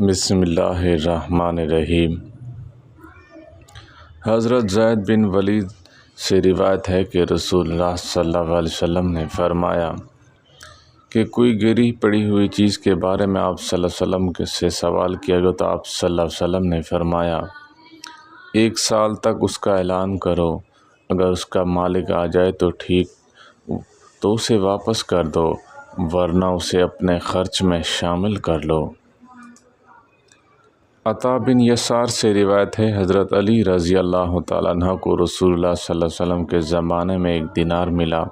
بسم اللہ الرحمن الرحیم۔ حضرت زید بن ولید سے روایت ہے کہ رسول اللہ صلی اللہ علیہ وسلم نے فرمایا کہ کوئی گری پڑی ہوئی چیز کے بارے میں آپ صلی اللہ علیہ وسلم سے سوال کیا گیا تو آپ صلی اللہ علیہ وسلم نے فرمایا 1 سال تک اس کا اعلان کرو، اگر اس کا مالک آ جائے تو ٹھیک، تو اسے واپس کر دو، ورنہ اسے اپنے خرچ میں شامل کر لو۔ عطا بن یسار سے روایت ہے حضرت علی رضی اللہ تعالیٰ عنہ کو رسول اللہ صلی اللہ علیہ وسلم کے زمانے میں 1 دینار ملا۔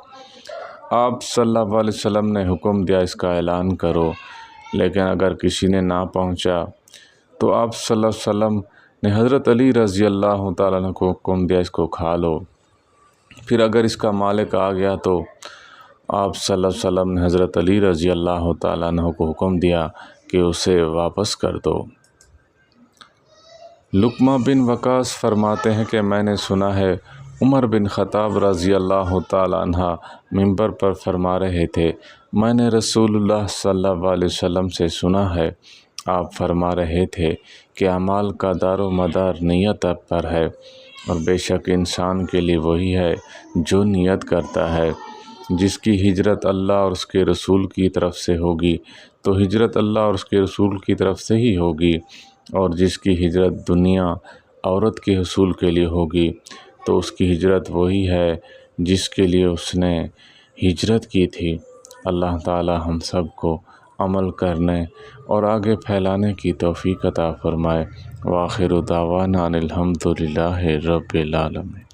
آپ صلی اللہ علیہ وسلم نے حکم دیا اس کا اعلان کرو، لیکن اگر کسی نے نہ پہنچا تو آپ صلی اللہ علیہ وسلم نے حضرت علی رضی اللہ تعالیٰ عنہ کو حکم دیا اس کو کھا لو۔ پھر اگر اس کا مالک آ گیا تو آپ صلی اللہ علیہ وسلم نے حضرت علی رضی اللہ تعالیٰ عنہ کو حکم دیا کہ اسے واپس کر دو۔ لقمہ بن وقاص فرماتے ہیں کہ میں نے سنا ہے عمر بن خطاب رضی اللہ تعالیٰ عنہ منبر پر فرما رہے تھے، میں نے رسول اللہ صلی اللہ علیہ وسلم سے سنا ہے، آپ فرما رہے تھے کہ اعمال کا دار و مدار نیت پر ہے، اور بے شک انسان کے لیے وہی ہے جو نیت کرتا ہے۔ جس کی ہجرت اللہ اور اس کے رسول کی طرف سے ہوگی تو ہجرت اللہ اور اس کے رسول کی طرف سے ہی ہوگی، اور جس کی ہجرت دنیا عورت کے حصول کے لیے ہوگی تو اس کی ہجرت وہی ہے جس کے لیے اس نے ہجرت کی تھی۔ اللہ تعالی ہم سب کو عمل کرنے اور آگے پھیلانے کی توفیق عطا فرمائے۔ وآخر دعوانا ان الحمد للہ رب العالمین۔